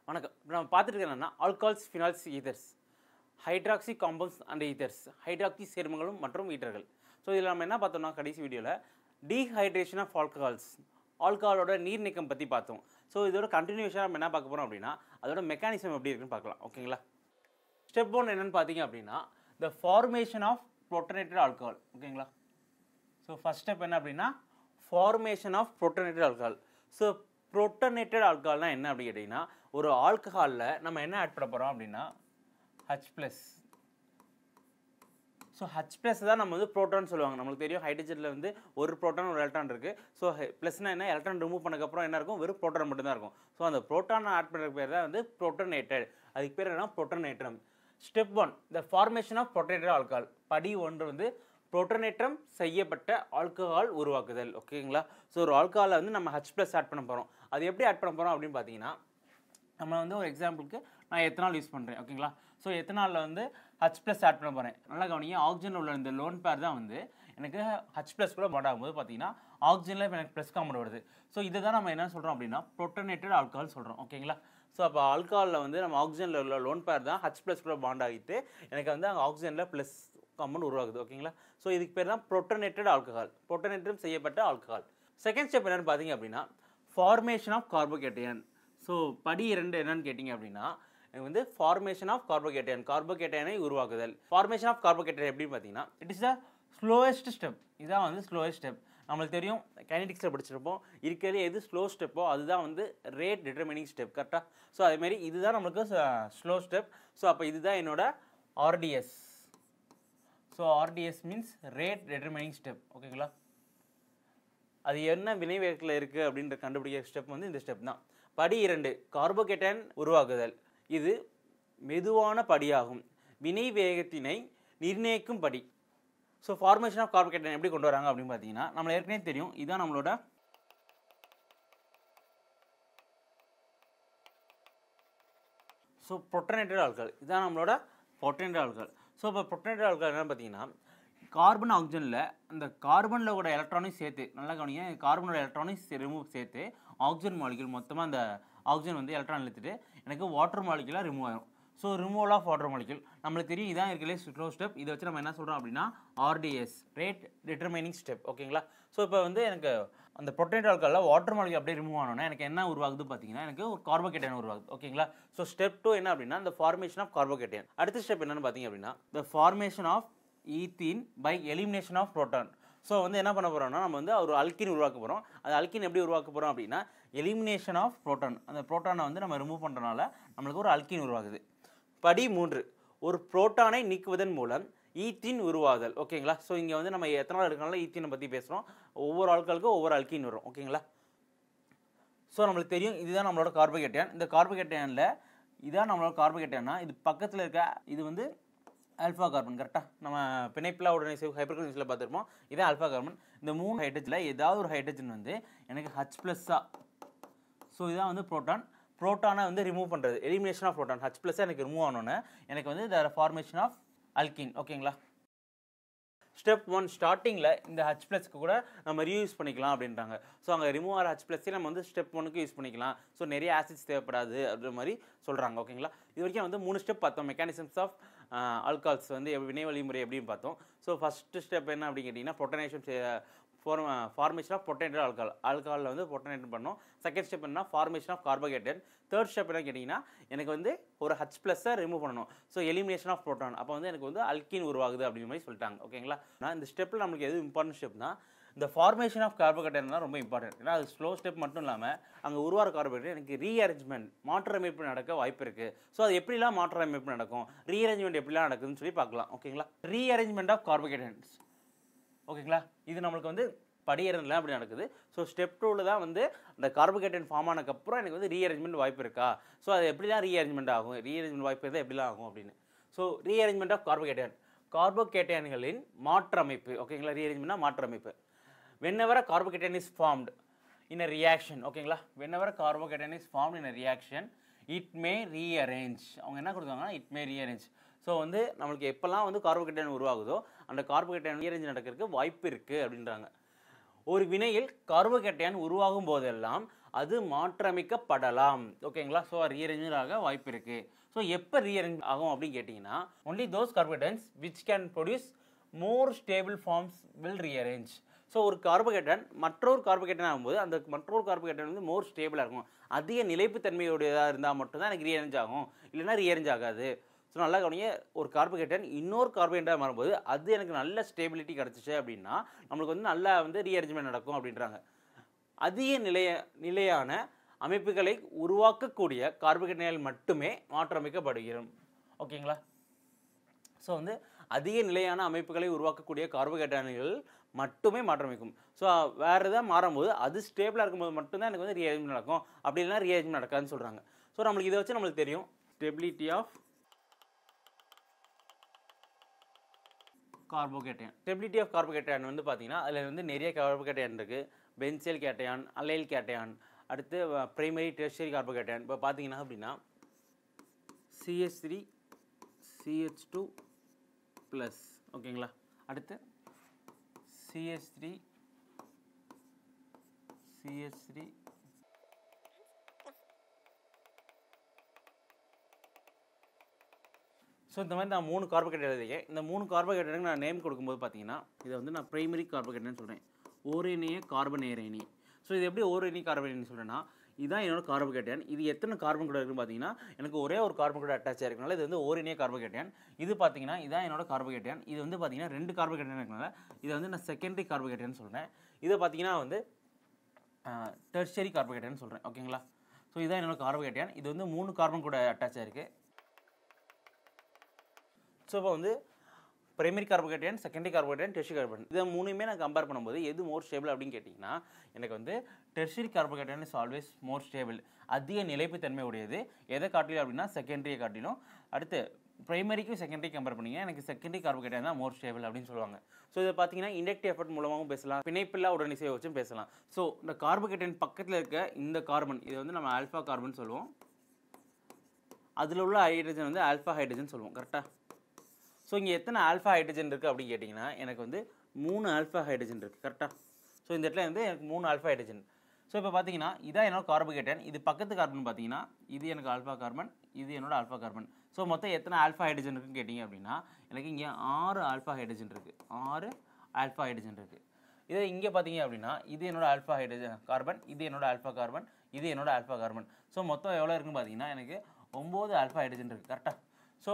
வணக்கம். இப்போ நம்ம பார்த்துட்டு என்னன்னா alcohols, phenols, ethers, hydroxy compounds and ethers, hydroxy சேர்மங்களும் மற்றும் ஈதர்கள். ஸோ இதில் நம்ம என்ன பார்த்தோம்னா கடைசி வீடியோவில் டீஹைட்ரேஷன் ஆஃப் ஆல்கஹால்ஸ், ஆல்கஹாலோட நீர் நீக்கம் பற்றி பார்த்தோம். ஸோ இதோட கண்டினியூஷனாக நம்ம என்ன பார்க்க போகிறோம் அப்படின்னா அதோட மெக்கானிசம் எப்படி இருக்குன்னு பார்க்கலாம். ஓகேங்களா? ஸ்டெப் 1 என்னென்னு பார்த்தீங்க அப்படின்னா the formation of protonated alcohol. ஓகேங்களா? ஸோ ஃபர்ஸ்ட் ஸ்டெப் என்ன அப்படின்னா formation of protonated alcohol. So protonated ஆல்கஹால்னால் என்ன அப்படி கேட்டிங்கன்னா ஒரு ஆல்கஹாலில் நம்ம என்ன ஆட் பண்ண போகிறோம் அப்படின்னா H+. ஸோ H+ தான் நம்ம வந்து ப்ரோட்டான் சொல்லுவாங்க. நம்மளுக்கு தெரியும் ஹைட்ரஜனில் வந்து ஒரு ப்ரோட்டான் ஒரு எலக்ட்ரான் இருக்குது. ஸோ ப்ளஸ்னா என்ன, எலக்ட்ரான் ரிமூவ் பண்ணக்கப்புறம் என்ன இருக்கும், வெறும் ப்ரோட்டான் மட்டும்தான் இருக்கும். ஸோ அந்த ப்ரோட்டானை ஆட் பண்ணுற பேர் தான் வந்து புரோட்டனேட்டட். அதுக்கு பேர் என்ன, புரோட்டனேட்ரம். Step 1 the formation of protonated alcohol. படி 1 வந்து புரோட்டனேற்றம் செய்யப்பட்ட ஆல்கஹால் உருவாக்குதல். ஓகேங்களா? ஸோ ஒரு ஆல்கஹாலில் வந்து நம்ம H+ ஆட் பண்ண போகிறோம். அது எப்படி ஆட் பண்ண போகிறோம் அப்படின்னு பார்த்தீங்கன்னா நம்ம வந்து ஒரு எக்ஸாம்பிளுக்கு நான் எத்தனால் யூஸ் பண்ணுறேன். ஓகேங்களா? ஸோ எத்தனாலில் வந்து H+ ஆட் பண்ண போகிறேன். நல்லா கவனிங்க, ஆக்சிஜனில் உள்ள இந்த லோன் பேர் தான் வந்து எனக்கு H+ கூட பாண்ட் ஆகும்போது பார்த்தீங்கன்னா ஆக்சிஜனில் இப்போ எனக்கு ப்ளஸ் காம்பவுண்ட் வருது. ஸோ இதை தான் நம்ம என்ன சொல்கிறோம் அப்படின்னா புரோட்டனேட்டட் ஆல்கஹால் சொல்கிறோம். ஓகேங்களா? ஸோ அப்போ ஆல்கஹாலில் வந்து நம்ம ஆக்சிஜனில் உள்ள லோன் பேர் தான் H+ கூட பாண்ட் ஆகிட்டு எனக்கு வந்து அங்கே ஆக்சிஜனில் ப்ளஸ் காம்பவுண்ட் உருவாகுது. ஓகேங்களா? ஸோ இதுக்கு பேர் தான் புரோட்டனேட்டட் ஆல்கஹால், புரோட்டனேற்றம் செய்யப்பட்ட ஆல்கஹால். செகண்ட் ஸ்டெப் என்னென்னு பார்த்தீங்க அப்படின்னா ஃபார்மேஷன் ஆஃப் கார்போகேட்டையான். ஸோ படி 2 என்னன்னு கேட்டிங்க அப்படின்னா எனக்கு வந்து ஃபார்மேஷன் ஆஃப் கார்போகேட்டையான், கார்போகேட்டையானை உருவாக்குதல். ஃபார்மேஷன் ஆஃப் கார்போகேட்டையான் எப்படின்னு பார்த்தீங்கன்னா it is the slowest step. இதான் வந்து ஸ்லோவஸ்ட் ஸ்டெப். நம்மளுக்கு தெரியும் கைனடிக்ஸில் படிச்சிருப்போம், இருக்கிறதுலே எது ஸ்லோ ஸ்டெப்போ அதுதான் வந்து ரேட் டிட்டர்மினிங் ஸ்டெப். கரெக்டாக? ஸோ அதேமாரி இதுதான் நம்மளுக்கு ஸ்லோ ஸ்டெப். ஸோ அப்போ இதுதான் என்னோட RDS. So RDS means rate determining step. ஓகேங்களா? அது என்ன வினைவேகத்தில் இருக்குது அப்படின்ற கண்டுபிடிக்கிற ஸ்டெப் வந்து இந்த ஸ்டெப் தான். படி 2 கார்போகேட்டையான் உருவாக்குதல். இது மெதுவான படியாகும், வினை வேகத்தினை நிர்ணயிக்கும் படி. ஸோ ஃபார்மேஷன் ஆஃப் கார்போகேட்டையான் எப்படி கொண்டு வராங்க அப்படின்னு பார்த்தீங்கன்னா நம்மளுக்கு ஏற்கனவே தெரியும், இதுதான் நம்மளோட புரோட்டனேட்டட் ஆல்கஹால். இதுதான் நம்மளோட புரோட்டனேட்டட் ஆல்கஹால். ஸோ இப்போ புரோட்டனேட்டட் ஆல்கஹால் என்னன்னு பார்த்தீங்கன்னா கார்பன் ஆக்சிஜனில் அந்த கார்பனில் கூட எலக்ட்ரானையும் சேர்த்து, நல்லா கவனிங்க, கார்பனோட எலக்ட்ரானையும் ரிமூவ் சேர்த்து ஆக்சிஜன் மாலிக்யூல் மொத்தமாக அந்த ஆக்சிஜன் வந்து எலக்ட்ரான் எடுத்துட்டு எனக்கு வாட்டர் மாலிக்யூலாக ரிமூவ் ஆகும். So removal of water molecule நம்மளுக்கு தெரியும், இதான் இருக்கலே ஸ்லோ ஸ்டெப். இதை வச்சு நம்ம என்ன சொல்கிறோம் அப்படின்னா RDS, ரேட் டிட்டர்மினிங் ஸ்டெப். ஓகேங்களா? ஸோ இப்போ வந்து எனக்கு அந்த புரோட்டனேட்டட் ஆல்கஹாலில் வாட்டர் மாலிக்யூல் அப்படியே ரிமூவ் ஆனோன்னா எனக்கு என்ன உருவாகுது பார்த்தீங்கன்னா எனக்கு ஒரு கார்போகேட்டையான் உருவாகுது. ஓகேங்களா? ஸோ ஸ்டெப் 2 என்ன அப்படின்னா இந்த ஃபார்மேஷன் ஆஃப் கார்போகேட்டையான். அடுத்த ஸ்டெப் என்னன்னு பார்த்தீங்க அப்படின்னா the formation of ethene by elimination of proton. So வந்து என்ன பண்ண போகிறோம்னா நம்ம வந்து ஒரு அல்கின் உருவாக்க போகிறோம். அது அல்கின் எப்படி உருவாக்க போகிறோம் அப்படின்னா எலிமினேஷன் ஆஃப் புரோட்டான். அந்த புரோட்டானை வந்து நம்ம ரிமூவ் பண்ணுறதுனால நம்மளுக்கு ஒரு அல்கின் உருவாகுது. படி 3 ஒரு புரோட்டானை நீக்குவதன் மூலம் ஈத்தீன் உருவாதல். ஓகேங்களா? ஸோ இங்கே வந்து நம்ம எத்தனால் இருக்கனால ஈத்தீனை பற்றி பேசுகிறோம். ஒவ்வொரு ஆல்கஹாலுக்கும் ஒவ்வொரு அல்கின் வரும். ஓகேங்களா? ஸோ நம்மளுக்கு தெரியும் இதுதான் நம்மளோட கார்போகேட்டையான். இந்த கார்போகேட்டையானில் இதான் நம்மளோட கார்போகேட்டையானா இது பக்கத்தில் இருக்க இது வந்து ஆல்ஃபா கார்பன். கரெக்டாக? நம்ம பிணைப்பில் உடனே ஹைப்பர்கோனிக்ஸில் பார்த்துருப்போம். இதான் ஆல்ஃபா கார்பன். இந்த 3 ஹைட்ரஜனில் ஏதாவது ஒரு ஹைட்ரஜன் வந்து எனக்கு H+. ஸோ இதான் வந்து புரோட்டான். புரோட்டானை வந்து ரிமூவ் பண்ணுறது, எலிமினேஷன் ஆஃப் புரோட்டான். H+ எனக்கு ரிமூவ் ஆனோன்னு எனக்கு வந்து த ஃபார்மேஷன் ஆஃப் அல்கின். ஓகேங்களா? ஸ்டெப் 1 ஸ்டார்டிங்கில் இந்த H+க்கு கூட நம்ம ரீயூஸ் பண்ணிக்கலாம் அப்படின்றாங்க. ஸோ அங்கே ரிமூவ் ஆகிற H+ஐயும் நம்ம வந்து ஸ்டெப் 1க்கு யூஸ் பண்ணிக்கலாம். ஸோ நிறைய ஆசிட்ஸ் தேவைப்படாது அப்படின்ற மாதிரி சொல்கிறாங்க. ஓகேங்களா? இது வரைக்கும் வந்து 3 ஸ்டெப் பார்த்தோம். மெக்கானிசம்ஸ் ஆஃப் ஆல்கஹால்ஸ் வந்து வினை வழிமுறை எப்படின்னு பார்த்தோம். ஸோ ஃபஸ்ட்டு ஸ்டெப் என்ன அப்படின்னு கேட்டிங்கன்னா protonation formation of protonated alcohol. ஆல்கஹாலில் வந்து புரோட்டனேட் பண்ணோம். செகண்ட் ஸ்டெப் என்ன, formation of carbocation. Third step என்ன கேட்டிங்கன்னா எனக்கு வந்து ஒரு H+ஐ ரிமூவ் பண்ணணும். So elimination of proton. அப்போ வந்து எனக்கு வந்து அல்கின் உருவாகுது அப்படிங்கிற மாதிரி சொல்லிட்டாங்க. ஓகேங்களா? நான் இந்த ஸ்டெப்பில் நம்மளுக்கு எது இம்பார்ட்டன்ட் ஸ்டெப்னா இந்த ஃபார்மேஷன் ஆஃப் கார்போகேட்டையான் தான் ரொம்ப இம்பார்ட்டன்ட். ஏன்னா அது ஸ்லோ ஸ்டெப் மட்டும் இல்லாமல் அங்கே உருவாகிற கார்போகேட்டையான் எனக்கு ரீஅரேஞ்ச்மெண்ட், மாற்றமைப்பு நடக்க வாய்ப்பு இருக்குது. ஸோ அது எப்படிலாம் மாற்றமைப்பு நடக்கும், ரீஅரேஞ்ச்மெண்ட் எப்படிலாம் நடக்குதுன்னு சொல்லி பார்க்கலாம். ஓகேங்களா? Rearrangement of carbocations. ஓகேங்களா? இது நம்மளுக்கு வந்து படி 2 அப்படி நடக்குது. ஸோ ஸ்டெப் 2 தான் வந்து அந்த கார்போகேட்டையான் ஃபார்ம் ஆனதுக்கப்புறம் எனக்கு வந்து ரீஅரேஞ்ச்மெண்ட் வாய்ப்பு இருக்கா, ஸோ அது எப்படிலாம் ரீஅரேஞ்ச்மெண்ட் ஆகும், ரீஅரேஞ்ச்மெண்ட் வாய்ப்பு இருந்தால் எப்படிலாம் ஆகும் அப்படின்னு. ஸோ ரீஅரேஞ்ச்மெண்ட் ஆஃப் கார்போகேட்டையான், கார்போகேட்டையான்களின் மாற்றமைப்பு. ஓகேங்களா? ரீஅரேஞ்ச்மெண்ட்னா மாற்றமைப்பு. whenever a carbocation is formed in a reaction. ஓகேங்களா? whenever a carbocation is formed in a reaction it may rearrange. அவங்க என்ன கொடுத்தாங்கன்னா it may rearrange. ஸோ வந்து நம்மளுக்கு எப்போல்லாம் வந்து கார்போகேட்டையான் உருவாகுதோ அந்த கார்போகேட்டையான் ரீஅரேஞ்ச் நடக்கிறதுக்கு வாய்ப்பு இருக்குது அப்படின்றாங்க. ஒரு வினையில் கார்போகேட்டையான் உருவாகும் போதெல்லாம் அது மாற்றமைக்கப்படலாம். ஓகேங்களா? ஸோ ரீஅரேஞ்ச் ஆக வாய்ப்பு இருக்கு. ஸோ எப்போ ரீஅரேஞ்ச் ஆகும் அப்படின்னு கேட்டிங்கன்னா, only those carbocations which can produce more stable forms will rearrange. So ஒரு கார்போகேட்டன் மற்றொரு கார்போகேட்டன் ஆகும்போது அந்த மற்றொரு கார்போகேட்டன் வந்து மோர் ஸ்டேபிளாக இருக்கும், அதிக நிலைப்புத்தன்மையுடையதாக இருந்தால் மட்டும்தான் எனக்கு ரீஅரேஞ்ச் ஆகும், இல்லைன்னா ரீஅரேஞ்ச் ஆகாது. ஸோ நல்லா கவனிங்க, ஒரு கார்போகேட்டன் இன்னொரு கார்போகேட்டனாக மாறும்போது அது எனக்கு நல்ல ஸ்டேபிலிட்டி கிடச்சிச்சு அப்படின்னா நம்மளுக்கு வந்து நல்லா வந்து ரீஅரேஞ்ச்மெண்ட் நடக்கும் அப்படின்றாங்க. அதிக நிலையான அமைப்புகளை உருவாக்கக்கூடிய கார்போகேட்டன்கள் மட்டுமே மாற்றமைக்கப்படுகிறோம். ஓகேங்களா? ஸோ வந்து அதிக நிலையான அமைப்புகளை உருவாக்கக்கூடிய கார்போகேட்டன்கள் மட்டுமே மாற்றமைக்கும். ஸோ வேறு எதாவது மாறும்போது அது ஸ்டேபிளாக இருக்கும்போது மட்டும்தான் எனக்கு வந்து ரீஅரேஞ்ச்மெண்ட் நடக்கும், அப்படி இல்லைனா ரீஅரேஞ்ச்மெண்ட் நடக்காதுன்னு சொல்கிறாங்க. ஸோ நம்மளுக்கு இதை வச்சு நம்மளுக்கு தெரியும் stability of carbocation. Stability of carbocation வந்து பார்த்தீங்கன்னா அதில் வந்து நிறைய கார்போகேட்டையான் இருக்குது. பென்சில் கேட்டையான், அல்லைல் கேட்டையான், அடுத்து பிரைமரி டெர்ஷியரி கார்போகேட்டையான். இப்போ பார்த்தீங்கன்னா அப்படின்னா CH3 CH2 ப்ளஸ். ஓகேங்களா? அடுத்து CH3 CH3 ஸோ இந்த மாதிரி நான் 3 கார்போகேட்டையான் எழுதிக்கேன். இந்த 3 கார்போகேட்டையானுக்கு நான் நேம் கொடுக்கும்போது பார்த்தீங்கன்னா இதை வந்து நான் பிரைமரி கார்போகேட்டையான்னு சொல்கிறேன். ஓரேனிய கார்பன் ஏரேனி. ஸோ இது எப்படி ஓரேனி கார்பன் ஏரேனி சொல்கிறேன்னா, இதுதான் என்னோட கார்போகேட்டையான். இது எத்தனை கார்பன் கூட இருக்குன்னு பார்த்தீங்கன்னா எனக்கு ஒரே ஒரு கார்பன் கூட அட்டாச் ஆகிருக்கனால இது வந்து ஓரேனிய கார்போகேட்டையான். இது பார்த்தீங்கன்னா இதான் என்னோட கார்போகேட்டையான். இது வந்து பார்த்தீங்கன்னா 2 கார்போகேட்டையான் இருக்கனால இதை வந்து நான் செகண்டரி கார்போகேட்டையான்னு சொல்கிறேன். இதை பார்த்தீங்கன்னா வந்து டெர்ஷியரி கார்போகேட்டையான்னு சொல்கிறேன். ஓகேங்களா? ஸோ இதுதான் என்னோட கார்போகேட்டையான். இது வந்து 3 கார்பன் கூட அட்டாச் ஆகிருக்கு. ஸோ இப்போ வந்து பிரைமரி கார்போகேட்டையான், செகண்டரி கார்போகேட்டையான், டெர்ஷியரி கார்போகேட்டையான் இதை மூணுமே நான் கம்பேர் பண்ணும்போது எது மோர் ஸ்டேபிள் அப்படின்னு கேட்டிங்கன்னா எனக்கு வந்து tertiary கார்போகேட்டையான் is always more stable, அதிக நிலைப்புத்தன்மை உடையது. எதை காட்டிலும் அப்படின்னா செகண்டரியை காட்டிலும். அடுத்து பிரைமரிக்கும் செகண்டரி கம்பேர் பண்ணிங்க எனக்கு செகண்டரி கார்போகேட்டையான் தான் மோர் ஸ்டேபிள் அப்படின்னு சொல்லுவாங்க. ஸோ இதை பார்த்தீங்கன்னா இண்டக்டிவ் எஃபெக்ட் மூலமாகவும் பேசலாம், பிணைப்பில்லா உடனிசையை வச்சும் பேசலாம். ஸோ இந்த கார்போகேட்டையான் பக்கத்தில் இருக்க இந்த கார்பன் இதை வந்து நம்ம ஆல்ஃபா கார்பன் சொல்லுவோம். அதில் உள்ள ஹைட்ரஜன் வந்து ஆல்ஃபா ஹைட்ரஜன் சொல்லுவோம். கரெக்டாக? ஸோ இங்கே எத்தனை ஆல்ஃபா ஹைட்ரஜன் இருக்குது அப்படின்னு கேட்டிங்கன்னா எனக்கு வந்து 3 ஆல்ஃபா ஹைட்ரஜன் இருக்குது. கரெக்டாக? ஸோ இந்த இடத்துல வந்து எனக்கு 3 ஆல்ஃபா ஹைட்ரஜன். ஸோ இப்போ பார்த்தீங்கன்னா இதான் என்னோட கார்போகேட்டையான். இது பக்கத்து கார்பன் பார்த்தீங்கன்னா இது எனக்கு ஆல்ஃபா கார்பன், இது என்னோட ஆல்ஃபா கார்பன். ஸோ மொத்தம் எத்தனை ஆல்ஃபா ஹைட்ரஜன் இருக்குன்னு கேட்டிங்க அப்படின்னா எனக்கு இங்கே 6 ஆல்ஃபா ஹைட்ரஜன் இருக்குது. 6 ஆல்ஃபா ஹைட்ரஜன் இருக்குது. இதை இங்கே பார்த்தீங்க அப்படின்னா இது என்னோட ஆல்ஃபா ஹைட்ரஜன் கார்பன், இது என்னோட ஆல்ஃபா கார்பன், இது என்னோட ஆல்ஃபா கார்பன். ஸோ மொத்தம் எவ்வளோ இருக்குன்னு பார்த்தீங்கன்னா எனக்கு 9 ஆல்ஃபா ஹைட்ரஜன் இருக்குது. கரெக்டாக? ஸோ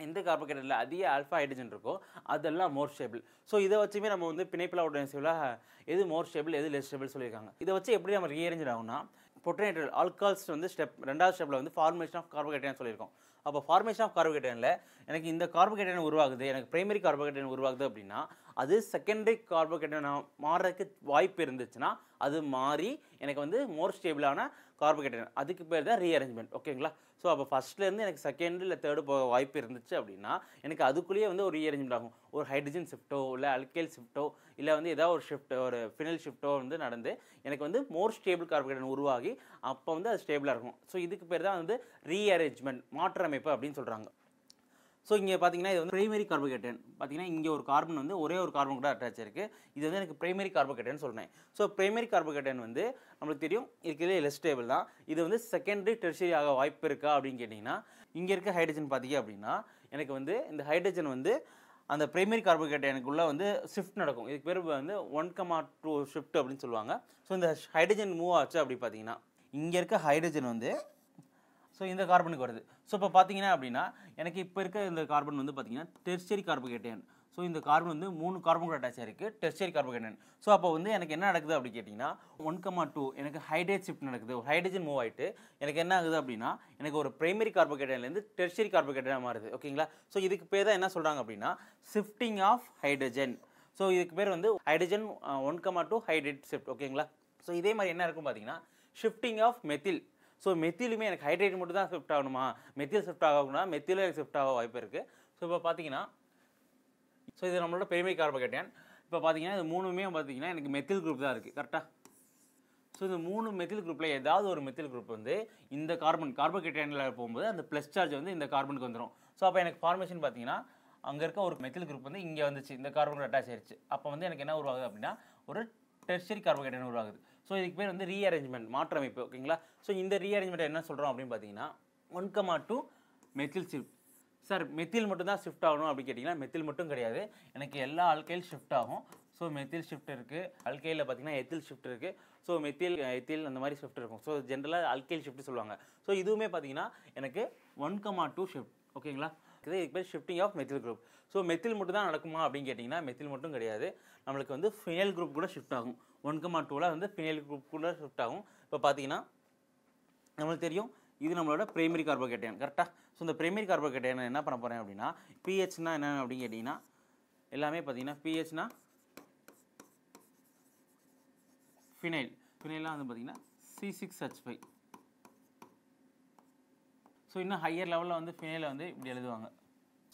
எந்த கார்போகேட்டனில் அதிக ஆல்ஃபா ஹைட்ரஜன் இருக்கோ அதெல்லாம் மோர் ஸ்டேபிள். ஸோ இதை வச்சுமே நம்ம வந்து பிணைப்பில்லா உடனிசைவில் எது மோர் ஸ்டேபிள் எது லெஸ் ஸ்டேபிள் சொல்லியிருக்காங்க. இதை வச்சு எப்படி நம்ம ரீஅரேஞ்ச் ஆகும்னா புரோட்டோனேட்டட் ஆல்கஹால்ஸ் வந்து ரெண்டாவது ஸ்டெப்பில் வந்து ஃபார்மேஷன் ஆஃப் கார்போகேட்டையான் சொல்லியிருக்கோம். அப்போ ஃபார்மேஷன் ஆஃப் கார்போகேட்டையானில் எனக்கு இந்த கார்போகேட்டையான் உருவாகுது, எனக்கு பிரைமரி கார்போகேட்டையான் உருவாகுது அப்படின்னா அது செகண்டரி கார்போகேட்டையான் மாறுறதுக்கு வாய்ப்பு இருந்துச்சுன்னா அது மாறி எனக்கு வந்து மோர் ஸ்டேபிளான கார்போகேட்டையான், அதுக்கு பேர் தான் ரீஅரேஞ்ச்மெண்ட். ஓகேங்களா? ஸோ அப்போ ஃபஸ்ட்லேருந்து எனக்கு செகண்ட் இல்லை தேர்டு போக வாய்ப்பு இருந்துச்சு அப்படின்னா எனக்கு அதுக்குள்ளேயே வந்து ஒரு ரீஅரேஞ்ச்மெண்ட் ஆகும். ஒரு ஹைட்ரஜன் ஷிஃப்ட்டோ இல்லை அல்கைல் ஷிஃப்ட்டோ இல்லை வந்து ஏதாவது ஒரு ஷிஃப்ட் ஒரு ஃபினைல் ஷிஃப்ட்டோ வந்து நடந்து எனக்கு வந்து மோர் ஸ்டேபிள் கார்போகேட்டையான் உருவாகி அப்போ வந்து அது ஸ்டேபிளாக இருக்கும். ஸோ இதுக்கு பேர் தான் வந்து ரீஅரேஞ்ச்மெண்ட், மாற்றமைப்பு அப்படின்னு சொல்கிறாங்க. ஸோ இங்கே பார்த்தீங்கன்னா இது வந்து பிரைமரி கார்போகேட்டையான். பார்த்தீங்கன்னா இங்கே ஒரு கார்பன் வந்து ஒரே ஒரு கார்பன் கூட அட்டாச் இருக்குது. இது வந்து எனக்கு பிரைமரி கார்போகேட்டையான் சொல்கிறேன். ஸோ பிரைமரி கார்போகேட்டையான் வந்து நம்மளுக்கு தெரியும் இருக்கிறதுலே லெஸ் ஸ்டேபிள் தான். இது வந்து செகண்டரி டெர்ஷியரி ஆக வாய்ப்பு இருக்கா அப்படின்னு கேட்டிங்கன்னா இங்கே இருக்க ஹைட்ரஜன் பார்த்தீங்க அப்படின்னா எனக்கு வந்து இந்த ஹைட்ரஜன் வந்து அந்த பிரைமரி கார்போகேட்டையானுக்குள்ளே வந்து ஷிஃப்ட் நடக்கும். இதுக்கு பேர் வந்து 1,2 ஷிஃப்ட் அப்படின்னு சொல்லுவாங்க. ஸோ இந்த ஹைட்ரஜன் மூவ் ஆச்சு அப்படி பார்த்தீங்கன்னா இங்கே இருக்க ஹைட்ரஜன் வந்து ஸோ இந்த கார்பனுக்கு வருது. ஸோ இப்போ பார்த்தீங்கன்னா அப்படின்னா எனக்கு இப்போ இருக்க இந்த கார்பன் வந்து பார்த்தீங்கன்னா டெர்ஷியரி கார்போகேட்டையான். ஸோ இந்த கார்பன் வந்து 3 கார்பன் கூட அட்டாச் ஆகிருக்கு, டெர்ஷியரி கார்போகேட்டையான். ஸோ அப்போ வந்து எனக்கு என்ன நடக்குது அப்படி கேட்டிங்கன்னா 1,2 எனக்கு ஹைட்ரேட் ஷிஃப்ட் நடக்குது. ஒரு ஹைட்ரஜன் மூவ் ஆகிட்டு எனக்கு என்ன ஆகுது அப்படின்னா எனக்கு ஒரு பிரைமரி கார்போகேட்டையான்லேருந்து டெர்ஷியரி கார்போகேட்டையான் மாறுது. ஓகேங்களா? ஸோ இதுக்கு பேர் தான் என்ன சொல்கிறாங்க அப்படின்னா ஷிஃப்டிங் ஆஃப் ஹைட்ரஜன். ஸோ இதுக்கு பேர் வந்து ஹைட்ரஜன் 1,2 ஹைட்ரேட் ஷிஃப்ட். ஓகேங்களா? ஸோ இதே மாதிரி என்ன இருக்கும் பார்த்தீங்கன்னா ஷிஃப்டிங் ஆஃப் மெத்தில். ஸோ மெத்திலுமே எனக்கு ஹைட்ரேட் மட்டும் தான் ஷிஃப்ட் ஆகணுமா, மெத்தில் ஷிஃப்ட் ஆகணும்னா மெத்திலும் எனக்கு ஷிஃப்ட் ஆக வாய்ப்பு இருக்குது. ஸோ இப்போ பார்த்தீங்கன்னா ஸோ இது நம்மளோட பிரைமரி கார்போகேட்டையான். இப்போ பார்த்தீங்கன்னா இது மூணுமே பார்த்தீங்கன்னா எனக்கு மெத்தில் குரூப் தான் இருக்குது. கரெக்டாக? ஸோ இந்த 3 மெத்தில் குரூப்பில் ஏதாவது ஒரு மெத்தில் குரூப் வந்து இந்த கார்போகேட்டையானில் போகும்போது அந்த ப்ளஸ் சார்ஜ் வந்து இந்த கார்பனுக்கு வந்துடும். ஸோ அப்போ எனக்கு ஃபார்மேஷன் பார்த்தீங்கன்னா அங்கே இருக்க ஒரு மெத்தில் குரூப் வந்து இங்கே வந்துச்சு, இந்த கார்பன் அட்டாச் ஆயிடுச்சு. அப்போ வந்து எனக்கு என்ன உருவாகுது அப்படின்னா ஒரு டெர்ஷரி கார்போகேட்டையன் உருவாகுது. ஸோ இதுக்கு பேர் வந்து ரீஅரேஞ்ச்மெண்ட், மாற்றமைப்பு. ஓகேங்களா? ஸோ இந்த ரீஅரேஞ்ச்மெண்ட் என்ன சொல்கிறோம் அப்படின்னு பார்த்தீங்கன்னா 1,2 மெத்தில் ஷிஃப்ட். சார் மெத்தில் மட்டும் தான் ஷிஃப்ட் ஆகணும் அப்படின்னு கேட்டிங்கன்னா மெத்தில் மட்டும் கிடையாது, எனக்கு எல்லா ஆல்கைல் ஷிஃப்ட் ஆகும். ஸோ மெத்தில் ஷிஃப்ட் இருக்குது, அல்கைலில் பார்த்தீங்கன்னா எத்தில் ஷிஃப்ட் இருக்குது. ஸோ மெத்தில் எத்தில் அந்த மாதிரி ஷிஃப்ட் இருக்கும். ஸோ ஜென்ரலாக அல்கைல் ஷிஃப்ட் சொல்லுவாங்க. ஸோ இதுவுமே பார்த்தீங்கன்னா எனக்கு 1,2 ஷிஃப்ட். ஓகேங்களா? இதுக்கு பேர் shifting of methyl group. So methyl மட்டும் தான் நடக்குமா அப்படின்னு கேட்டிங்கன்னா மெத்தில் மட்டும் கிடையாது, நம்மளுக்கு வந்து ஃபினைல் குரூப் கூட ஷிஃப்ட் ஆகும். 1,2ல் வந்து ஃபினைல் குரூப் கூட ஷிஃப்ட் ஆகும். இப்போ பார்த்தீங்கன்னா நம்மளுக்கு தெரியும் இது நம்மளோட பிரைமரி கார்போகேட்டையன். கரெக்டாக? ஸோ இந்த பிரைமரி கார்போகேட்டையன் என்ன பண்ண போகிறேன் அப்படின்னா பிஹெச்னா என்ன அப்படின்னு கேட்டிங்கன்னா எல்லாமே பார்த்தீங்கன்னா பிஹெச்னா ஃபினைல். ஃபினைலாம் வந்து பார்த்தீங்கன்னா C6H5. ஸோ இன்னும் ஹையர் லெவலில் வந்து ஃபினைலை வந்து இப்படி எழுதுவாங்க.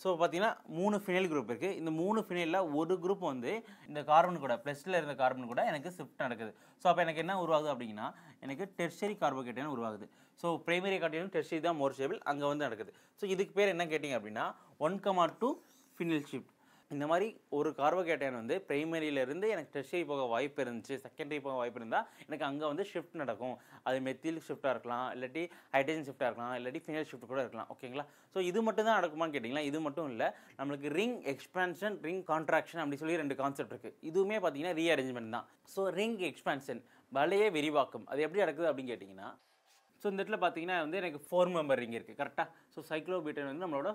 ஸோ பார்த்தீங்கன்னா 3 ஃபினைல் குரூப் இருக்குது. இந்த 3 ஃபினைலில் ஒரு குரூப் வந்து இந்த கார்பன் கூட ப்ளஸில் இருந்த கார்பன் கூட எனக்கு ஷிஃப்ட் நடக்குது. ஸோ அப்போ எனக்கு என்ன உருவாகுது அப்படின்னா எனக்கு டெர்ஷரி கார்போகேட்டையன் உருவாகுது. ஸோ பிரைமரி கார்போகேட்டையன் டெர்ஷரி தான் மோர் ஸ்டேபிள், அங்கே வந்து நடக்குது. ஸோ இதுக்கு பேர் என்ன கேட்டிங்க அப்படின்னா 1,2 ஃபினைல் ஷிஃப்ட். இந்த மாதிரி ஒரு கார்போகேட்டையன் வந்து பிரைமரியிலேருந்து எனக்கு டெர்ஷரி போக வாய்ப்பு இருந்துச்சு, செகண்டரி போக வாய்ப்பு இருந்தால் எனக்கு அங்கே வந்து ஷிஃப்ட் நடக்கும். அது மெத்தில் ஷிஃப்ட்டாக இருக்கலாம், இல்லாட்டி ஹைட்ரஜன் ஷிஃப்ட்டாக இருக்கலாம், இல்லாட்டி ஃபினைல் ஷிஃப்ட் கூட இருக்கலாம். ஓகேங்களா? ஸோ இது மட்டும் தான் நடக்குமான்னு கேட்டிங்கன்னா இது மட்டும் இல்லை, நம்மளுக்கு ரிங் எக்ஸ்பான்ஷன், ரிங் கான்ட்ராக்ஷன் அப்படி சொல்லி 2 கான்செப்ட் இருக்குது. இதுவுமே பார்த்தீங்கன்னா ரீஅரேஞ்ச்மெண்ட் தான். ஸோ ரிங் எக்ஸ்பான்ஷன் வளைய விரிவாக்கம் அது எப்படி நடக்குது அப்படின்னு கேட்டிங்கன்னா ஸோ இந்த இடத்துல பார்த்தீங்கன்னா வந்து எனக்கு 4 மெம்பர் ரிங் இருக்குது. கரெக்டாக? ஸோ சைக்ளோபியூட்டேன் வந்து நம்மளோட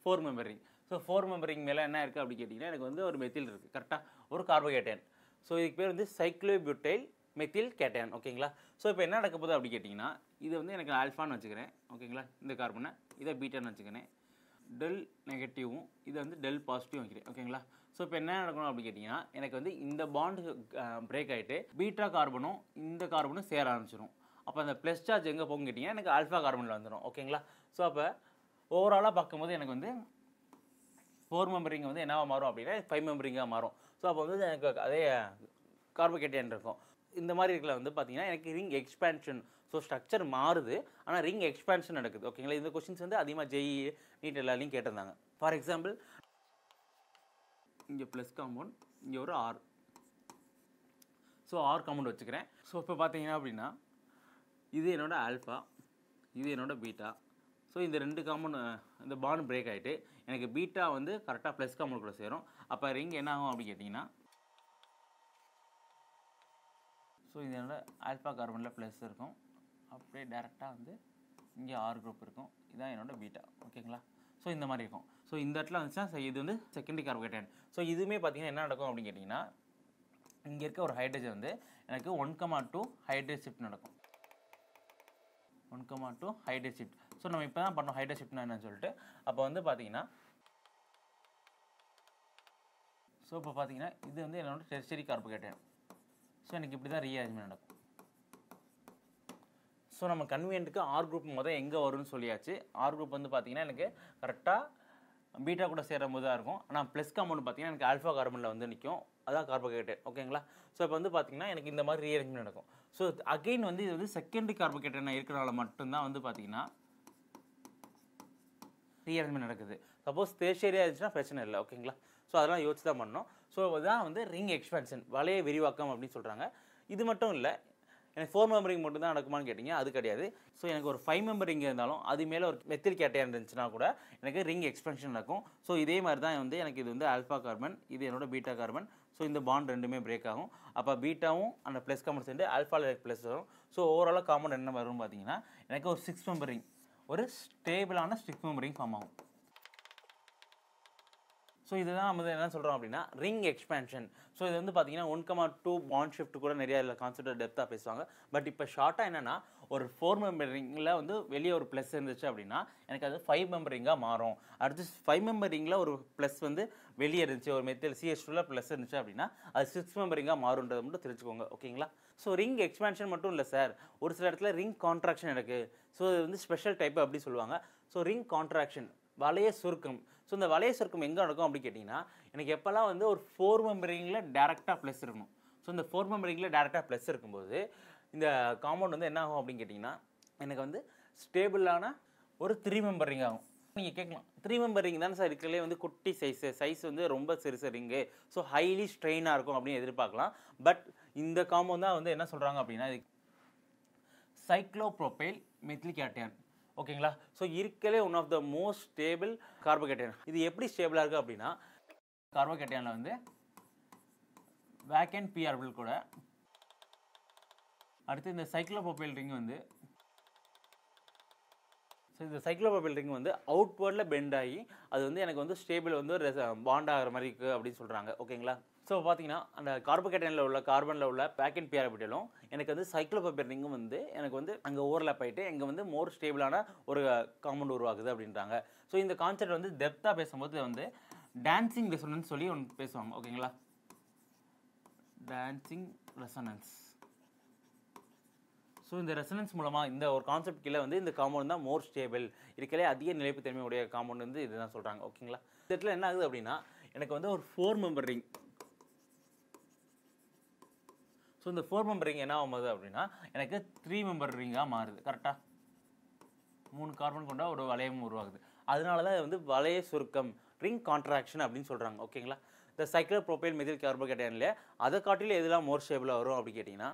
4 member ring. So 4 member ring மேலே என்ன இருக்குது அப்படின்னு கேட்டிங்கன்னா எனக்கு வந்து ஒரு மெத்தில் இருக்குது. கரெக்டாக? ஒரு கார்போகேட்டையன். ஸோ இதுக்கு பேர் வந்து சைக்ளோபியூட்டைல் மெத்தில் கேட்டையன். ஓகேங்களா? ஸோ இப்போ என்ன நடக்க போகுது அப்படி கேட்டிங்கன்னா இது வந்து எனக்கு ஆல்ஃபான்னு வச்சுக்கிறேன். ஓகேங்களா? இந்த கார்பனை இதை பீட்டான்னு வச்சுக்கிறேன். டெல் நெகட்டிவும் இதை வந்து டெல் பாசிட்டிவ் வைக்கிறேன். ஓகேங்களா? ஸோ இப்போ என்ன நடக்கணும் அப்படின்னு கேட்டிங்கன்னா எனக்கு வந்து இந்த பாண்டு பிரேக் ஆகிட்டு பீட்டா கார்பனும் இந்த கார்பனும் சேர ஆரம்பிச்சிடும். அப்போ அந்த ப்ளஸ் சார்ஜ் எங்கே போகும் கேட்டிங்கன்னா எனக்கு ஆல்ஃபா கார்பனில் வந்துடும். ஓகேங்களா? ஸோ அப்போ ஓவராலாக பார்க்கும்போது எனக்கு வந்து 4 மெம்பர் ரிங் வந்து என்னவா மாறும் அப்படின்னா 5 மெம்பர் ரிங்காக மாறும். ஸோ அப்போ வந்து எனக்கு அதே கார்போகேட்டையன் இருக்கும். இந்த மாதிரி இருக்கல வந்து பார்த்தீங்கன்னா எனக்கு ரிங் எக்ஸ்பான்ஷன். ஸோ ஸ்ட்ரக்சர் மாறுது, ஆனால் ரிங் எக்ஸ்பான்ஷன் நடக்குது. ஓகேங்களா? இந்த கொஸ்டின்ஸ் வந்து அதிகமாக ஜெஇ நீட் எல்லாரையும் கேட்டிருந்தாங்க. ஃபார் எக்ஸாம்பிள் இங்கே ப்ளஸ் காம்பவுண்ட், இங்கே ஒரு ஆர். ஸோ ஆர் காம்பவுண்ட் வச்சுக்கிறேன். ஸோ இப்போ பார்த்தீங்கன்னா அப்படின்னா இது என்னோட ஆல்ஃபா, இது என்னோட பீட்டா. ஸோ இந்த 2 காம்பவுண்ட் இந்த பாண்ட் பிரேக் ஆகிட்டு எனக்கு பீட்டா வந்து கரெக்டாக ப்ளஸ் காம்பவுண்ட் கூட சேரும். அப்போ ரிங் என்ன ஆகும் அப்படின்னு கேட்டிங்கன்னா ஸோ இது என்னோட ஆல்ஃபா கார்பனில் ப்ளஸ் இருக்கும், அப்படியே டேரெக்டாக வந்து இங்கே ஆர் குரூப் இருக்கும், இதுதான் என்னோட பீட்டா. ஓகேங்களா? ஸோ இந்த மாதிரி இருக்கும். ஸோ இந்த இடத்துல வந்துச்சுன்னா இது வந்து செகண்டரி கார்போகேட்டையன். ஸோ இதுவுமே பார்த்தீங்கன்னா என்ன நடக்கும் அப்படின்னு கேட்டிங்கன்னா இங்கே இருக்க ஒரு ஹைட்ரஜன் வந்து எனக்கு 1,2 ஹைட்ரேட் ஷிஃப்ட் நடக்கும். 1,2 ஹைட்ரேட் ஷிஃப்ட். ஸோ நம்ம இப்போ தான் பண்ணோம் ஹைட்ரேட் ஷிஃப்ட்னா என்னன்னு சொல்லிட்டு. அப்போ வந்து பார்த்தீங்கன்னா ஸோ இப்போ பார்த்தீங்கன்னா இது வந்து என்னோட டெர்ஷரி கார்போகேட்டையன். ஸோ எனக்கு இப்படி தான் ரீஅரேஞ்ச்மெண்ட் நடக்கும். ஸோ நம்ம கன்வீனியன்ட்டுக்கு ஆர் குரூப் முதல் எங்கே வரும்னு சொல்லியாச்சு. ஆர் குரூப் வந்து பார்த்தீங்கன்னா எனக்கு கரெக்டாக பீட்டா கூட சேரும் போது தான் இருக்கும். ஆனால் ப்ளஸ் காம்பவுண்ட் பார்த்தீங்கன்னா எனக்கு ஆல்ஃபா கார்பனில் வந்து நிற்கும், அதான் கார்போகேட்டையன். ஓகேங்களா? ஸோ இப்போ வந்து பார்த்தீங்கன்னா எனக்கு இந்த மாதிரி ரீஅரேஞ்ச்மெண்ட் நடக்கும். ஸோ அகெயின் வந்து இது வந்து செகண்டரி கார்போகேட்டையன் இருக்கிறனால மட்டும்தான் வந்து பார்த்தீங்கன்னா ரீஅரேஞ்ச்மெண்ட் நடக்குது. சப்போஸ் டெர்ஷரியாக இருந்துச்சுன்னா பிரச்சனை இல்லை. ஓகேங்களா? ஸோ அதெல்லாம் யோசிச்சு தான் பண்ணணும். ஸோ அதுதான் வந்து ரிங் எக்ஸ்பான்ஷன், வளைய விரிவாக்கம் அப்படின்னு சொல்கிறாங்க. இது மட்டும் இல்லை, எனக்கு 4 மெம்பர் ரிங் மட்டும் தான் நடக்குமான்னு கேட்டிங்க, அது கிடையாது. ஸோ எனக்கு ஒரு 5 மெம்பர் ரிங் இருந்தாலும் அது மேலே ஒரு மெத்தில் கேட்டையன் இருந்துச்சுன்னா கூட எனக்கு ரிங் எக்ஸ்பான்ஷன் நடக்கும். ஸோ இதே மாதிரி தான் வந்து எனக்கு இது வந்து ஆல்ஃபா கார்பன், இது என்னோட பீட்டா கார்பன். ஸோ இந்த பாண்ட் ரெண்டுமே பிரேக் ஆகும். அப்போ பீட்டாவும் அந்த ப்ளஸ் காம்பவுண்ட் சேர்ந்து ஆல்ஃபாவில் ப்ளஸ் வரும். ஸோ ஓவராலாக காம்பவுண்ட் என்ன வரும்னு பார்த்தீங்கன்னா எனக்கு ஒரு 6 மெம்பர் ரிங், ஒரு ஸ்டேபிளான 6 மெம்பர் ரிங் ஃபார்ம் ஆகும். ஸோ இதுதான் நம்ம என்ன சொல்கிறோம் அப்படின்னா ரிங் எக்ஸ்பான்ஷன். ஸோ இது வந்து பார்த்தீங்கன்னா 1,2 பாண்ட் ஷிஃப்ட் கூட நிறைய கான்செப்ட் டெப்த்தாக பேசுவாங்க. பட் இப்போ ஷார்ட்டாக என்னென்னா ஒரு 4 மெம்பர் ரிங்கில் வந்து வெளியே ஒரு ப்ளஸ் இருந்துச்சு அப்படின்னா எனக்கு அது 5 மெம்பர் ரிங்காக மாறும். அடுத்து 5 மெம்பர் ரிங்கில் ஒரு ப்ளஸ் வந்து வெளியே இருந்துச்சு, ஒரு மெத்தில் CH2ல ப்ளஸ் இருந்துச்சு அப்படின்னா அது 6 மெம்பர் ரிங்காக மாறுன்றதை மட்டும் தெரிஞ்சுக்கோங்க. ஓகேங்களா? ஸோ ரிங் எக்ஸ்பான்ஷன் மட்டும் இல்லை சார், ஒரு சில இடத்துல ரிங் கான்ட்ராக்ஷன் இருக்குது. ஸோ இது வந்து ஸ்பெஷல் டைப் அப்படி சொல்லுவாங்க. ஸோ ரிங் கான்ட்ராக்ஷன், வளைய சுருக்கம். ஸோ இந்த வளைய சுருக்கம் எங்கே நடக்கும் அப்படின்னு கேட்டிங்கன்னா எனக்கு எப்போல்லாம் வந்து ஒரு 4 மெம்பர் ரிங்கில் டேரெக்டாக ப்ளஸ் இருக்கணும். ஸோ இந்த 4 மெம்பர் ரிங்கில் டேரெக்டாக ப்ளஸ் இருக்கும்போது இந்த காம்பவுண்ட் வந்து என்ன ஆகும் அப்படின்னு கேட்டிங்கன்னா எனக்கு வந்து ஸ்டேபிளான ஒரு 3 மெம்பர் ரிங் ஆகும். நீங்கள் கேட்கலாம் 3 மெம்பர் ரிங் தானே சார் இருக்கிறதுலே வந்து குட்டி சைஸ் வந்து ரொம்ப சிறுசு ரிங்கு, ஸோ ஹைலி ஸ்ட்ரெயினாக இருக்கும் அப்படின்னு எதிர்பார்க்கலாம். பட் இந்த காம்பவுண்ட் தான் வந்து என்ன சொல்கிறாங்க அப்படின்னா இது சைக்ளோப்ரோபைல் மெத்தில்கேட்டையான். ஓகேங்களா. ஸோ இருக்கலே one of the most stable carbocation. இது எப்படி ஸ்டேபிளாக இருக்குது அப்படின்னா கார்போகேட்டையானில் வந்து வேக்கன்ட் பி ஆர்பிட்டல் கூட அடுத்து இந்த சைக்ளோப்ரோபைல் ரிங் வந்து இந்த சைக்ளோப்ரோபைல் ரிங் வந்து அவுட்வர்டில் பெண்ட் ஆகி அது வந்து எனக்கு வந்து ஸ்டேபிள் வந்து பாண்ட் ஆகிற மாதிரி இருக்குது அப்படின்னு சொல்கிறாங்க. ஓகேங்களா. ஸோ பார்த்தீங்கன்னா அந்த கார்போகேட்டைனில் உள்ள கார்பனில் உள்ள வேக்கன்ட் பி ஆர்பிட்டலும் எனக்கு வந்து சைக்ளோப்ரோபைல் ரிங்கும் வந்து எனக்கு வந்து அங்கே ஓவர்லாப் ஆகிட்டு இங்கே வந்து மோர் ஸ்டேபிளான ஒரு காம்பவுண்ட் உருவாகுது அப்படின்றாங்க. ஸோ இந்த கான்செப்ட் வந்து டெப்த்தாக பேசும்போது வந்து டான்சிங் ரெசோனன்ஸ் சொல்லி ஒன்று பேசுவாங்க. ஓகேங்களா. Dancing resonance. ஸோ இந்த ரெசனன்ஸ் மூலமாக இந்த ஒரு கான்செப்ட் கீழே வந்து இந்த காம்பவுண்ட் தான் மோர் ஸ்டேபிள் இருக்கலே அதிக நிலைப்புத்தன்மையுடைய காம்பவுண்ட் வந்து இதுதான் சொல்கிறாங்க. ஓகேங்களா. இந்த இடத்துல என்ன ஆகுது அப்படின்னா எனக்கு வந்து ஒரு 4 மெம்பர் ரிங். ஸோ இந்த 4 மெம்பர் ரிங் என்ன ஆகுது அப்படின்னா எனக்கு 3 மெம்பர் ரிங்காக மாறுது. கரெக்டாக 3 கார்பன் கொண்ட ஒரு வளையம் உருவாகுது. அதனால தான் வந்து வளைய சுருக்கம் ரிங் கான்ட்ராக்ஷன் அப்படின்னு சொல்கிறாங்க. ஓகேங்களா. இந்த சைக்ளோப்ரோபைல் மெத்தில் கார்போகேட்டையானில் அதை காட்டிலும் எதெல்லாம் மோர் ஸ்டேபிளாக வரும் அப்படின்னு கேட்டிங்கன்னா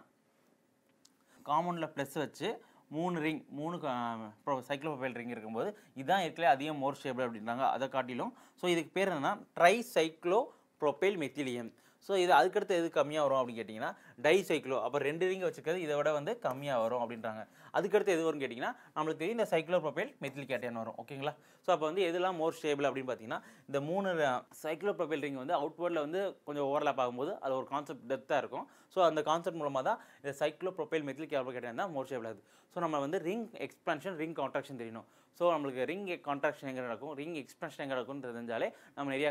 காம்பவுண்டில் ப்ளஸ் வச்சு 3 ரிங் 3 சைக்ளோப்ரோபைல் ரிங் இருக்கும்போது இதுதான் இருக்கலே அதிகம் மோர் ஸ்டேபிள் அப்படின்றாங்க அதை காட்டிலும். ஸோ இதுக்கு பேர் என்னன்னா ட்ரை சைக்ளோப்ரோபைல் மெத்திலியம். ஸோ இது அதுக்கடுத்து எது கம்மியாக வரும் அப்படின்னு கேட்டிங்கன்னா டைசைக்ளோ. அப்போ 2 ரிங் வச்சுக்கிறது இதை விட வந்து கம்மியாக வரும் அப்படின்றாங்க. அதுக்கடுத்து எது வரும்னு கேட்டிங்கன்னா நம்மளுக்கு தெரியும் இந்த சைக்ளோப்ரோபைல் மெத்தில்கேட்டையான் வரும். ஓகேங்களா. ஸோ அப்போ வந்து எதெல்லாம் மோர் ஸ்டேபிள் அப்படின்னு பார்த்தீங்கன்னா இந்த 3 சைக்ளோப்ரோபைல் ரிங் வந்து அவுட்வர்டில் வந்து கொஞ்சம் ஓவர்லாப் ஆகும்போது அது ஒரு கான்செப்ட் டெப்த்தாக இருக்கும். ஸோ அந்த கான்செப்ட் மூலமாக தான் இந்த சைக்ளோப்ரோபைல் மெத்தில் கார்போகேட்டையான் தான் மோர் ஸ்டேபிள் ஆகுது. ஸோ நம்ம வந்து ரிங் எக்ஸ்பான்ஷன் ரிங் கான்ட்ராக்ஷன் தெரியணும். ஸோ நம்மளுக்கு ரிங் கான்ட்ராக்ஷன் எங்கே நடக்கும் ரிங் எக்ஸ்பான்ஷன் எங்கே நடக்கும்னு தெரிஞ்சாலே நம்ம நிறையா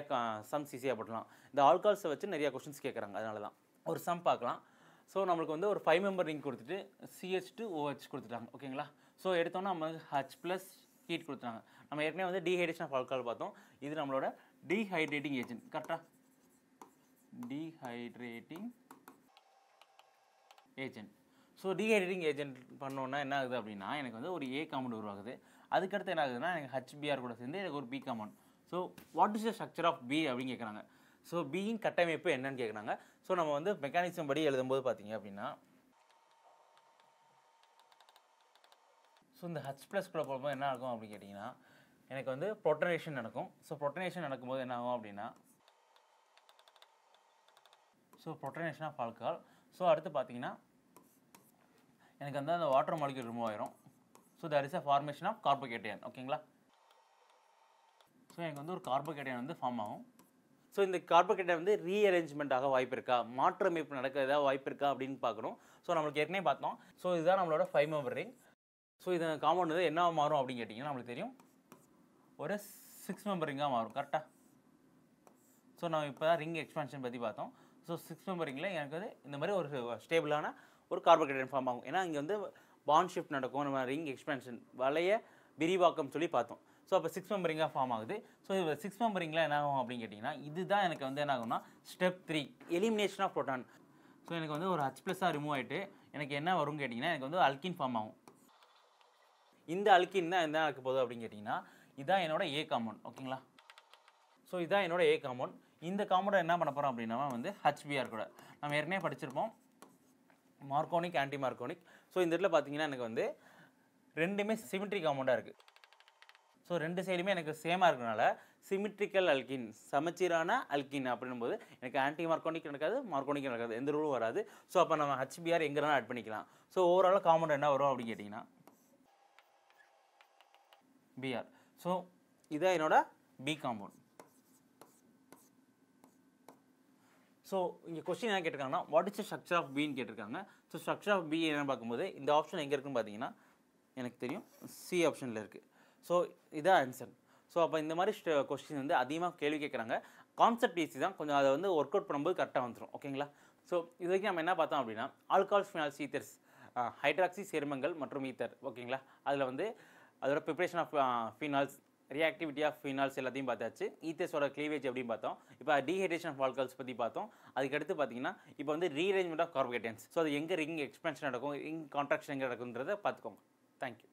சம்ஸ் ஈஸியாக போடலாம். இந்த ஆல்கால்ஸை வச்சு நிறையா கொஸ்டின்ஸ் கேட்குறாங்க. அதனால தான் ஒரு சம் பார்க்கலாம். ஸோ நம்மளுக்கு வந்து ஒரு 5 மெம்பர் ரிங் கொடுத்துட்டு CH2OH கொடுத்துட்டாங்க. ஓகேங்களா. ஸோ எடுத்தோன்னா நம்ம H+ ஹீட் கொடுத்துட்டாங்க. நம்ம ஏற்கனவே வந்து டீஹைட்ரேஷன் ஆஃப் ஆல்கால் பார்த்தோம். இது நம்மளோட டீஹைட்ரேட்டிங் ஏஜென்ட். கரெக்டாக dehydrating agent. So dehydrating agent பண்ணோன்னா என்ன ஆகுது அப்படின்னா எனக்கு வந்து ஒரு A காம்பவுண்ட் உருவாகுது. அதுக்கடுத்து என்ன ஆகுதுன்னா எனக்கு HBr கூட சேர்ந்து எனக்கு ஒரு B compound. So what is the structure of B அப்படின்னு கேட்குறாங்க. ஸோ பியின் கட்டமைப்பு என்னன்னு கேட்குறாங்க. ஸோ நம்ம வந்து மெக்கானிசம் படி எழுதும்போது பார்த்தீங்க அப்படின்னா ஸோ இந்த H+ கூட போகும்போது என்ன ஆகும் அப்படின்னு கேட்டிங்கன்னா எனக்கு வந்து புரோட்டனேஷன் நடக்கும். ஸோ புரோட்டனேஷன் நடக்கும்போது என்ன ஆகும் அப்படின்னா so protonation of alcohol. So அடுத்து பார்த்தீங்கன்னா எனக்கு வந்து அந்த வாட்டர் மாலிக்யூல் ரிமூவ் ஆயிரும். So that is a formation of carbocation. ஓகேங்களா. ஸோ எனக்கு வந்து ஒரு கார்போகேட்டையான் வந்து ஃபார்ம் ஆகும். ஸோ இந்த கார்போகேட்டையான் வந்து ரீஅரேஞ்ச்மெண்ட் ஆக வாய்ப்பு இருக்கா, மாற்றமைப்பு நடக்க ஏதாவது வாய்ப்பு இருக்கா அப்படின்னு பார்க்குறோம். ஸோ நம்மளுக்கு ஏற்கனவே பார்த்தோம். ஸோ இதுதான் நம்மளோட 5 மெம்பர் ரிங். ஸோ இது காம்பவுண்ட் வந்து என்ன மாறும் அப்படின்னு கேட்டிங்கன்னா நம்மளுக்கு தெரியும் ஒரு 6 மெம்பர் ரிங்காக மாறும். கரெக்டாக. ஸோ நம்ம இப்போ தான் ரிங் எக்ஸ்பான்ஷன் பற்றி பார்த்தோம். ஸோ 6 மெம்பர் ரிங்கில் எனக்கு வந்து இந்த மாதிரி ஒரு ஸ்டேபிளான ஒரு கார்போகேட்டையான் ஃபார்ம் ஆகும். ஏன்னா இங்கே வந்து பாண்ட் ஷிஃப்ட் நடக்கும். நம்ம ரிங் எக்ஸ்பான்ஷன் வளைய விரிவாக்கம் சொல்லி பார்த்தோம். ஸோ அப்போ 6 மெம்பர் ரிங்காக ஃபார்ம் ஆகுது. ஸோ இப்போ 6 மெம்பர் ரிங்கில் என்ன ஆகும் அப்படின்னு கேட்டிங்கன்னா இதுதான் எனக்கு வந்து என்ன ஆகும்னா step 3 elimination of proton. So எனக்கு வந்து ஒரு H+ ரிமூவ் ஆகிட்டு எனக்கு என்ன வரும்னு கேட்டிங்கன்னா எனக்கு வந்து அல்கின் ஃபார்ம் ஆகும். இந்த அல்கின் தான் என்ன நடக்க போகுது அப்படின்னு கேட்டிங்கன்னா இதுதான் என்னோட A காம்பவுண்ட். ஓகேங்களா. ஸோ இதுதான் என்னோட A காம்பவுண்ட். இந்த காம்பவுண்டை என்ன பண்ண போகிறோம் அப்படின்னா வந்து HBr கூட நம்ம ஏற்கனவே படிச்சிருப்போம் மார்கோனிக் ஆன்டி மார்கோனிக். ஸோ இந்த இடத்துல பார்த்தீங்கன்னா எனக்கு வந்து ரெண்டுமே சிமெட்ரி காம்பவுண்டாக இருக்குது. ஸோ 2 சைடுமே எனக்கு சேமாக இருக்கிறனால சிமெட்ரிக்கல் அல்கின் சமச்சீரான அல்கின் அப்படின்னும்போது எனக்கு ஆன்டி மார்கோனிக் நடக்காது மார்கோனிக் நடக்காது எந்த ரூலும் வராது. ஸோ அப்போ நம்ம HBr எங்கேனாலும் ஆட் பண்ணிக்கலாம். ஸோ ஓவரால் காம்பவுண்ட் என்ன வரும் அப்படின்னு கேட்டிங்கன்னா Br. ஸோ இதான் என்னோட B காம்பவுண்ட். ஸோ இங்கே கொஸ்டின் என்ன கேட்டிருக்காங்கன்னா what is the structure of பின்னு கேட்டிருக்காங்க. ஸோ ஸ்ட்ரக்சர் ஆஃப் பி என்னன்னு பார்க்கும்போது இந்த ஆப்ஷன் எங்கே இருக்குன்னு பார்த்தீங்கன்னா எனக்கு தெரியும் C ஆப்ஷனில் இருக்குது. ஸோ இதான் ஆன்சர். ஸோ அப்போ இந்த மாதிரி கொஸ்டின் வந்து அதிகமாக கேள்வி கேட்குறாங்க. கான்செப்ட் ஈஸி தான், கொஞ்சம் அதை வந்து ஒர்க் அவுட் பண்ணும்போது கரெக்டாக வந்துடும். ஓகேங்களா. ஸோ இது வரைக்கும் நம்ம என்ன பார்த்தோம் அப்படின்னா ஆல்கஹால்ஸ் ஃபினால்ஸ் ஈத்தர்ஸ் ஹைட்ராக்சி சேர்மங்கள் மற்றும் ஈத்தர். ஓகேங்களா. அதில் வந்து அதோட preparation of phenols reactivity of phenols எல்லாத்தையும் பார்த்தாச்சு. ஈத்தர்ஸோட க்ளீவேஜ் எப்படின்னு பார்த்தோம். இப்போ டீஹைட்ரேஷன் ஆஃப் ஆல்கஹால்ஸ் பற்றி பார்த்தோம். அதுக்கடுத்து பார்த்தீங்கன்னா இப்போ வந்து ரீஅரேஞ்ச்மெண்ட் ஆஃப் கார்போகேட்டையான்ஸ். ஸோ அது எங்கே ரிங் எக்ஸ்பென்ஷன் நடக்கும் ரிங் கான்ட்ராக்ஷன் எங்கே நடக்குன்றதை பார்த்துக்கோங்க. தேங்க்யூ.